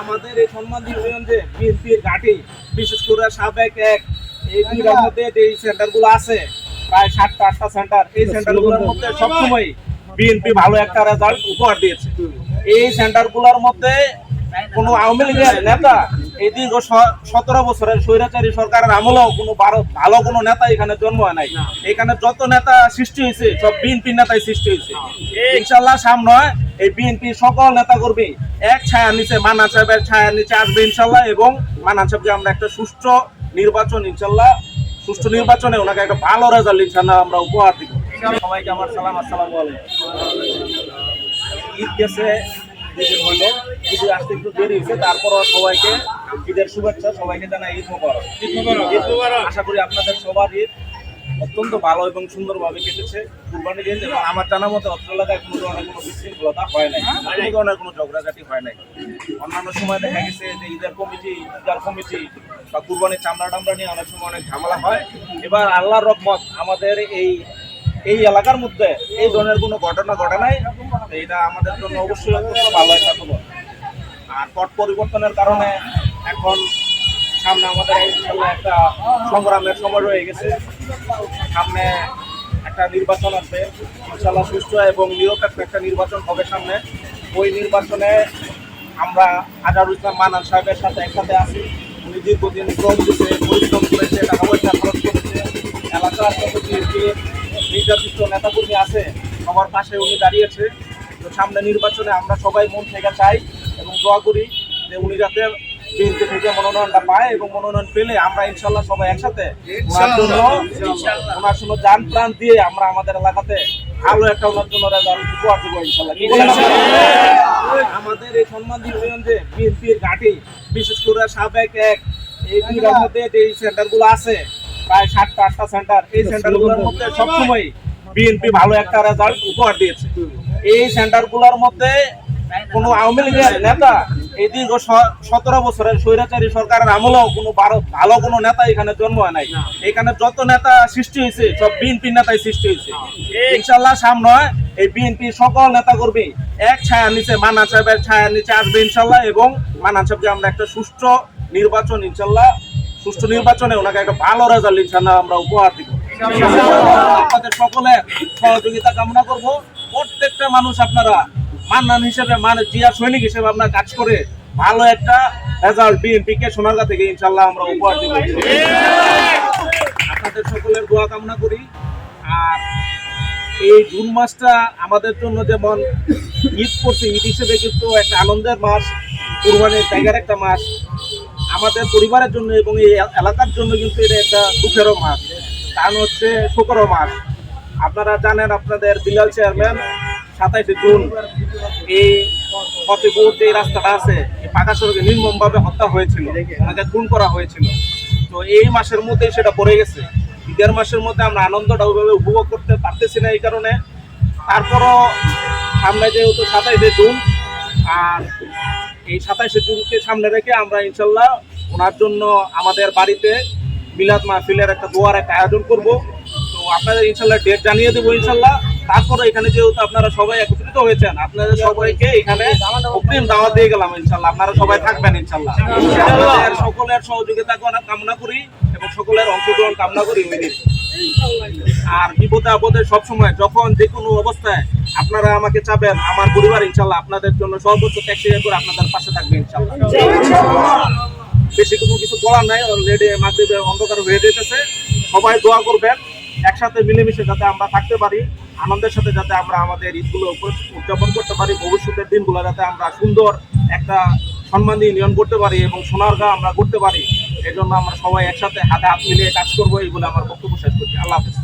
আমাদের এই সম্মান ইউনিয়ন যে বিএনপির ঘাঁটি, বিশেষ করে সাবেক এক এই দুইটার মধ্যে যে সেন্টারগুলো আছে প্রায় 7টা-8টা সেন্টার, এই সেন্টারগুলোর মধ্যে সবসময় বিএনপি ভালো একটা রেজাল্ট উপহার দিয়েছে। এই সেন্টারগুলোর মধ্যে কোনো আওয়ামী লীগের নেতা এই দীর্ঘ 17 বছরের স্বৈরাচারী সরকারের আমলেও কোনো ভালো কোনো নেতা এখানে জন্ম হয় নাই। এখানে যত নেতা সৃষ্টি হয়েছে সব বিএনপির নেতাই সৃষ্টি হয়েছে। ইনশাল্লাহ সামনে এই বিএনপি সকল নেতা কর্মী এক ছায়ার নিচে, মান্নান সাহেবের ছায়ার নিচে আসবে ইনশাল্লাহ, এবং মান্নান সাহেবকে আমরা একটা সুষ্ঠু নির্বাচন ইনশাল্লাহ, সুষ্ঠু নির্বাচনে ওনাকে একটা ভালো রেজাল্ট ইনশাল্লাহ আমরা উপহার দিব। সবাইকে আমার সালাম, আসসালামু আলাইকুম। ঈদ গেছে ঈদের হলো, ঈদের আসতে একটু দেরি হয়েছে, তারপরও সবাইকে ঈদের শুভেচ্ছা, সবাইকে জানাই ঈদ মোবারক। আশা করি আপনাদের সবার ঈদ অত্যন্ত ভালো এবং সুন্দরভাবে কেটেছে। কুরবানি ঈদ এবং আমার জানা মতো অত্র এলাকায় কোনো ধরনের কোনো বিশৃঙ্খলতা হয় নাই, কোনো ধরনের কোনো ঝগড়াঝাটি হয় নাই। অন্যান্য সময় দেখা গেছে যে ঈদের কমিটি বা কুরবানির চামড়া টামড়া নিয়ে অনেক সময় অনেক ঝামেলা হয়। এবার আল্লাহর রহমত আমাদের এই এলাকার মধ্যে এই ধরনের কোনো ঘটনা ঘটে নাই। এটা আমাদের জন্য অবশ্যই অত্যন্ত ভালো একটা খবর। আর পট পরিবর্তনের কারণে এখন সামনে আমাদের ইনশাল্লাহ একটা সংগ্রামের সময় রয়ে গেছে। সামনে একটা নির্বাচন আসবে ইনশাল্লাহ, সুষ্ঠু এবং নিরপেক্ষ একটা নির্বাচন হবে সামনে। ওই নির্বাচনে আমরা আজহারুল ইসলাম মান্নান সাহেবের সাথে একসাথে আছি। উনি দীর্ঘদিন শ্রম দিতে, পরিশ্রম করেছে, টাকা পয়সা খরচ করেছে। এলাকার যত নির্যাতিত নেতাকর্মী আছে সবার পাশে উনি দাঁড়িয়েছে। তো সামনে নির্বাচনে আমরা সবাই মন থেকে চাই এবং দোয়া করি যে উনি যাতে বিএনপি থেকে মনোনয়নটা পায়, এবং মনোনয়ন পেলে আমরা ইনশাল্লাহ সবাই একসাথে ওনার জন্য যান প্রাণ দিয়ে আমরা আমাদের এলাকাতে ভালো একটা ওনার জন্য রেজাল্ট উপহার দেবো ইনশাল্লাহ। আমাদের এই সম্মান ইউনিয়ন যে বিএনপির ঘাঁটি, বিশেষ করে সাবেক এক এই দুইটার মধ্যে যে সেন্টারগুলো আছে প্রায় 7টা-8টা সেন্টার, এই সেন্টারগুলোর মধ্যে সবসময় বিএনপি ভালো একটা রেজাল্ট উপহার দিয়েছে। এই সেন্টারগুলোর মধ্যে কোনো আওয়ামী লীগের নেতা এই দীর্ঘ 17 বছরের স্বৈরাচারী সরকারের আমলেও কোনো ভালো কোনো নেতা এখানে জন্ম হয় নাই। এখানে যত নেতা সৃষ্টি হয়েছে সব বিএনপির নেতাই সৃষ্টি হয়েছে। ইনশাল্লাহ সামনে এই বিএনপির সকল নেতা কর্মী এক ছায়ার নিচে, মান্নান সাহেবের ছায়ার নিচে আসবে ইনশাল্লাহ, এবং মান্নান সাহেবকে আমরা একটা সুষ্ঠু নির্বাচন ইনশাল্লাহ, সুষ্ঠু নির্বাচনে ওনাকে একটা ভালো রেজাল্ট ইনশাল্লাহ আমরা উপহার দিব। আপনাদের সকলের সহযোগিতা কামনা করব। প্রত্যেকটা মানুষ আপনারা মান্নান হিসেবে, মানে জিয়া সৈনিক হিসেবে আপনার কাজ করে ভালো একটা রেজাল্ট বিএনপি কে সোনারগাঁ থেকে ইনশাল্লাহ আমরা উপহার দিব। আপনাদের সকলের দোয়া কামনা করি। আর এই জুন মাসটা আমাদের জন্য যেমন ঈদ করছে, ঈদ হিসেবে কিন্তু একটা আনন্দের মাস, কুরবানির টাইগার একটা মাস আমাদের পরিবারের জন্য এবং এই এলাকার জন্য কিন্তু এটা একটা দুঃখেরও মাস, কারণ হচ্ছে শোকেরও মাস। আপনারা জানেন, আপনাদের বিলাল চেয়ারম্যান 27শে জুন এই ফতেপুর যে রাস্তাটা আছে এই পাকা সড়কে নির্মমভাবে হত্যা হয়েছিল, ওনাকে খুন করা হয়েছিল। তো এই মাসের মধ্যেই সেটা পড়ে গেছে। ঈদের মাসের মধ্যে আমরা আনন্দটা ওইভাবে উপভোগ করতে পারতেছি না এই কারণে। তারপরও সামনে যেহেতু 27শে জুন, আর এই 27শে জুনকে সামনে রেখে আমরা ইনশাল্লাহ ওনার জন্য আমাদের বাড়িতে মিলাদ মাহফিলের একটা দোয়ার একটা আয়োজন করব। তো আপনাদের ইনশাল্লাহ ডেট জানিয়ে দেবো ইনশাল্লাহ। তারপরে এখানে যেহেতু আপনারা সবাই একত্রিত হয়েছেন, আপনাদের সবাইকে এখানে অগ্রিম দাওয়াত দিয়ে গেলাম ইনশাল্লাহ, আপনারা সবাই থাকবেন ইনশাল্লাহ। সকলের সহযোগিতা কামনা করি এবং সকলের অংশগ্রহণ কামনা করি। আর বিপদে আপদে সবসময় যখন যে কোনো অবস্থায় আপনারা আমাকে চাবেন, আমার পরিবার ইনশাল্লাহ আপনাদের জন্য সর্বোচ্চ ত্যাগ স্বীকার করে আপনাদের পাশে থাকবে ইনশাল্লাহ। বেশি কোনো কিছু বলার নাই, অলরেডি মাগরিবের অন্ধকার হয়ে যেতেছে। সবাই দোয়া করবেন একসাথে মিলেমিশে যাতে আমরা থাকতে পারি, আনন্দের সাথে যাতে আমরা আমাদের ঈদগুলো উদযাপন করতে পারি, ভবিষ্যতের দিনগুলো যাতে আমরা সুন্দর একটা সম্মান ইউনিয়ন করতে পারি এবং সোনারগাঁ আমরা করতে পারি। এই জন্য আমরা সবাই একসাথে হাতে হাত মিলিয়ে কাজ করবো, এই বলে আমার বক্তব্য শেষ করছি। আল্লাহ হাফেজ।